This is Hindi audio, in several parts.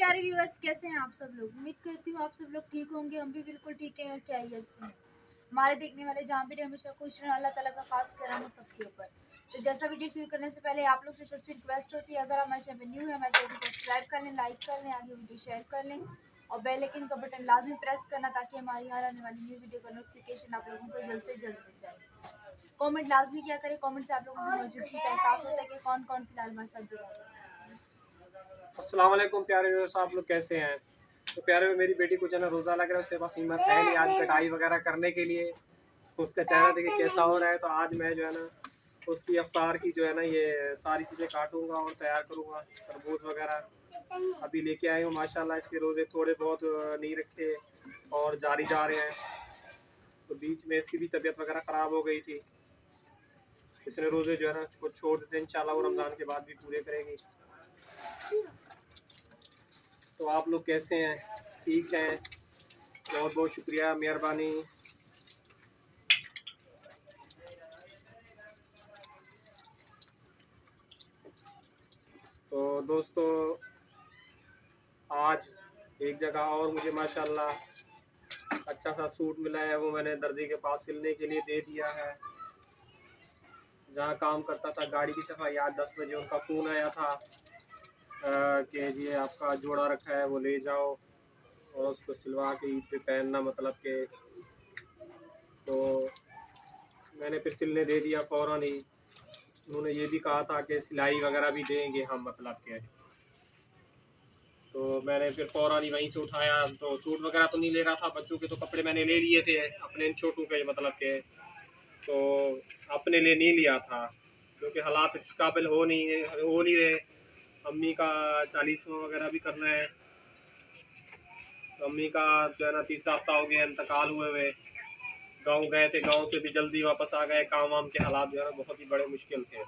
प्यारे व्यूअर्स, कैसे हैं आप सब लोग। उम्मीद करती हूँ आप सब लोग ठीक होंगे। हम भी बिल्कुल ठीक हैं और क्या ही से हैं। हमारे देखने वाले जहाँ भी रहे हमेशा खुश रहें। अल्लाह ताला का खास करम हो सबके ऊपर। तो जैसा वीडियो शुरू करने से पहले आप लोग से छोटी सी रिक्वेस्ट होती है, अगर हमारे चैनल न्यू है हमारे चैनल को सब्सक्राइब कर लें, लाइक कर लें, आगे वीडियो शेयर कर लें और बेल आइकन का बटन लाजमी प्रेस करना ताकि हमारी हर आने वाली न्यू वीडियो का नोटिफिकेशन आप लोगों को जल्द से जल्द मिल जाए। कमेंट लाजमी क्या करें, कमेंट से आप लोगों की मौजूदगी का एहसास होता है कि कौन कौन फिलहाल हमारे साथ जुड़ा हुआ है। अस्सलाम वालेकुम प्यारे व्यूअर्स, आप लोग कैसे हैं। तो प्यारे मेरी बेटी को जो है ना रोज़ा लग रहा है, उसके पास हिम्मत है नहीं आज कटाई वगैरह करने के लिए। उसका चेहरा देखिए कैसा हो रहा है। तो आज मैं जो है ना उसकी अफ्तार की जो है ना ये सारी चीज़ें काटूंगा और तैयार करूंगा। तरबूज वगैरह अभी लेके आए हूँ माशाल्लाह। इसके रोज़े थोड़े बहुत नहीं रखे और जारी जा रहे हैं। तो बीच में इसकी भी तबीयत वगैरह ख़राब हो गई थी, इसलिए रोज़े जो है ना कुछ छोड़ देते हैं। इंशाल्लाह वो रमज़ान के बाद भी पूरे करेंगी। तो आप लोग कैसे हैं, ठीक हैं? बहुत बहुत शुक्रिया, मेहरबानी। तो दोस्तों आज एक जगह और मुझे माशाल्लाह अच्छा सा सूट मिला है, वो मैंने दर्जी के पास सिलने के लिए दे दिया है। जहाँ काम करता था गाड़ी की सफाई, आज 10 बजे उनका फ़ोन आया था कि ये आपका जोड़ा रखा है वो ले जाओ और उसको सिलवा के ईद पे पहनना, मतलब के। तो मैंने फिर सिलने दे दिया फ़ौरन ही। उन्होंने ये भी कहा था कि सिलाई वगैरह भी देंगे हम, मतलब के। तो मैंने फिर फ़ौरन ही वहीं से उठाया। तो सूट वगैरह तो नहीं ले रहा था, बच्चों के तो कपड़े मैंने ले लिए थे अपने छोटू के, मतलब के। तो अपने लिए नहीं लिया था क्योंकि हालात इस काबिल हो नहीं रहे। अम्मी का 40वां वगैरह भी करना है। तो अम्मी का जो है ना तीसरा हफ्ता हो गया इंतकाल हुए। गांव गए थे, गांव से भी जल्दी वापस आ गए। काम वाम के हालात जो है ना बहुत ही बड़े मुश्किल थे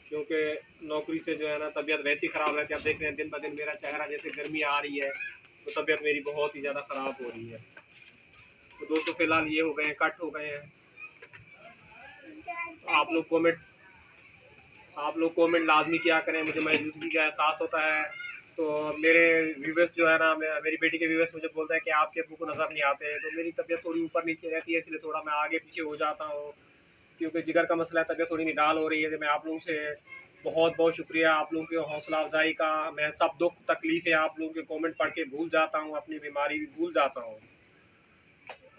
क्योंकि नौकरी से जो है ना तबीयत वैसी ख़राब रहती है। आप देख रहे हैं दिन ब दिन मेरा चेहरा जैसे गर्मी आ रही है, तो तबीयत मेरी बहुत ही ज़्यादा ख़राब हो रही है। तो दोस्तों फिलहाल ये हो गए हैं, कट हो गए हैं। आप लोग कमेंट लाजमी क्या करें, मुझे मौजूदगी का एहसास होता है। तो मेरे व्यूवर्स जो है ना, मेरी बेटी के व्यूवर्स मुझे बोलते हैं कि आपके अब्बू को नज़र नहीं आते। तो मेरी तबीयत थोड़ी ऊपर नीचे रहती है, इसलिए थोड़ा मैं आगे पीछे हो जाता हूँ क्योंकि जिगर का मसला है, तबीयत थोड़ी निडाल हो रही है। तो मैं आप लोगों से बहुत बहुत शुक्रिया, आप लोगों की हौसला अफजाई का। मैं सब दुख तकलीफ़ें आप लोगों के कमेंट पढ़ के भूल जाता हूँ, अपनी बीमारी भी भूल जाता हूँ।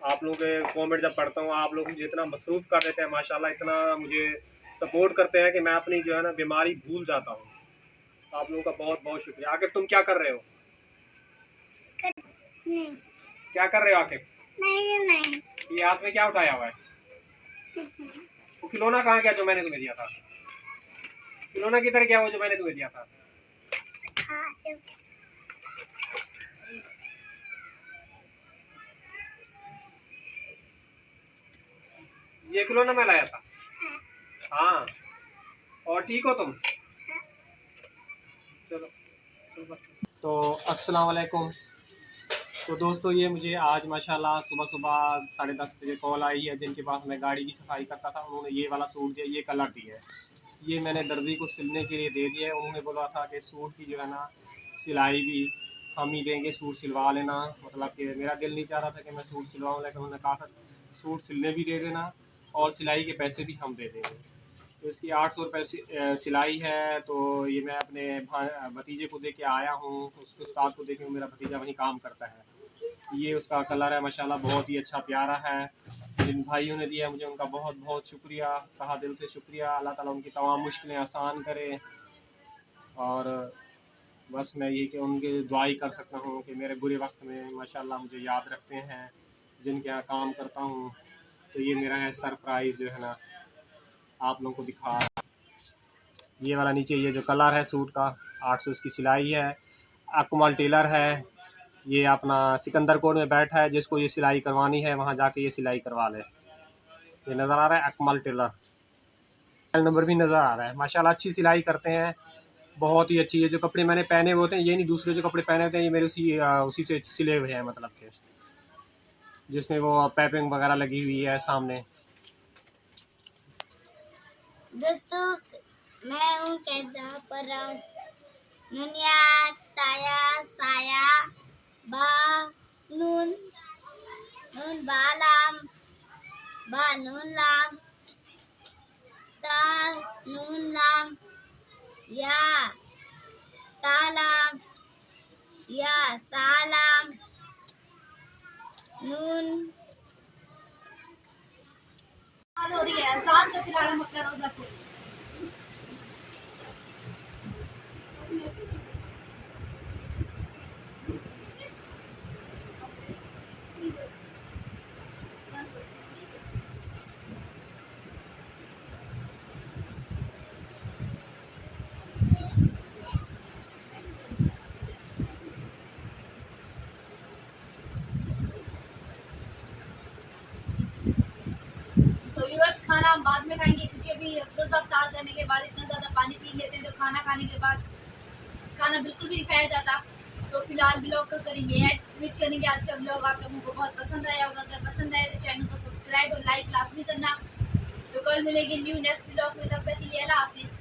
आप लोगों के कमेंट जब पढ़ता हूँ, आप लोग मुझे इतना मसरूफ़ कर देते हैं माशाल्लाह, इतना मुझे सपोर्ट करते हैं कि मैं अपनी जो है ना बीमारी भूल जाता हूँ। आप लोगों का बहुत बहुत शुक्रिया। आखिर तुम क्या कर रहे हो? नहीं। क्या कर रहे हो आखिर? नहीं। ये हाथ में क्या उठाया हुआ है? वो खिलौना कहाँ गया जो मैंने तुम्हें दिया था? खिलौना किधर गया वो जो मैंने तुम्हें दिया था? ये खिलौना मैं लाया था। हाँ, और ठीक हो तुम? चलो। तो अस्सलाम वालेकुम। तो दोस्तों ये मुझे आज माशाल्लाह सुबह सुबह 10:30 बजे कॉल आई है, जिनके पास मैं गाड़ी की सफाई करता था। उन्होंने ये वाला सूट दिया, ये कलर दिया है। ये मैंने दर्जी को सिलने के लिए दे दिया है। उन्होंने बोला था कि सूट की जो है ना सिलाई भी हम ही देंगे, सूट सिलवा लेना। मतलब कि मेरा दिल नहीं चाह रहा था कि मैं सूट सिलवाऊँ, लेकिन उन्होंने कहा था सूट सिलने भी दे देना और सिलाई के पैसे भी हम दे देंगे। तो इसकी 800 रुपये सिलाई है। तो ये मैं अपने भतीजे को दे के आया हूँ, उसके उस्ताद को दे के। मेरा भतीजा वहीं काम करता है। ये उसका कलर है माशाल्लाह, बहुत ही अच्छा प्यारा है। जिन भाइयों ने दिया मुझे उनका बहुत बहुत शुक्रिया, तहा दिल से शुक्रिया। अल्लाह ताला उनकी तमाम मुश्किलें आसान करे। और बस मैं ये कि उनके दुआ ही कर सकता हूँ कि मेरे बुरे वक्त में माशाल्लाह मुझे याद रखते हैं, जिनके यहाँ काम करता हूँ। तो ये मेरा है सरप्राइज़ जो है ना आप लोगों को दिखा। ये वाला नीचे ये जो कलर है सूट का, 800 इसकी सिलाई है। अकमल टेलर है, ये अपना सिकंदर कोट में बैठा है। जिसको ये सिलाई करवानी है वहाँ जाके ये सिलाई करवा ले। ये नज़र आ रहा है अकमल टेलर, मोबाइल नंबर भी नज़र आ रहा है। माशाल्लाह अच्छी सिलाई करते हैं, बहुत ही अच्छी। ये जो कपड़े मैंने पहने हुए होते हैं, ये नहीं दूसरे जो कपड़े पहने होते हैं, ये मेरे उसी से सिले हुए हैं, मतलब के जिसमें वो पैपिंग वगैरह लगी हुई है सामने। दोस्तों मैं हूँ कैदा पर मुनिया ताया नून लाम ता नून लाम या तालाम या सालाम नून। हो रही है अजान, तो फिलहाल हम अपना रोजा खोलें। तो व्यूअर्स, खाना हम बाद में खाएंगे क्योंकि अभी रोजा अफ्तार करने के बाद इतना ज़्यादा पानी पी लेते हैं तो खाना खाने के बाद खाना बिल्कुल भी नहीं खाया जाता। तो फिलहाल ब्लॉग को करेंगे ऐड। उम्मीद करेंगे आज का ब्लॉग आप लोगों को बहुत पसंद आया होगा। अगर पसंद आए तो चैनल को सब्सक्राइब और लाइक लाजमी करना। तो कल मिलेंगे न्यू नेक्स्ट ब्लॉग में, तब तक के लिए अल्लाह हाफिज़।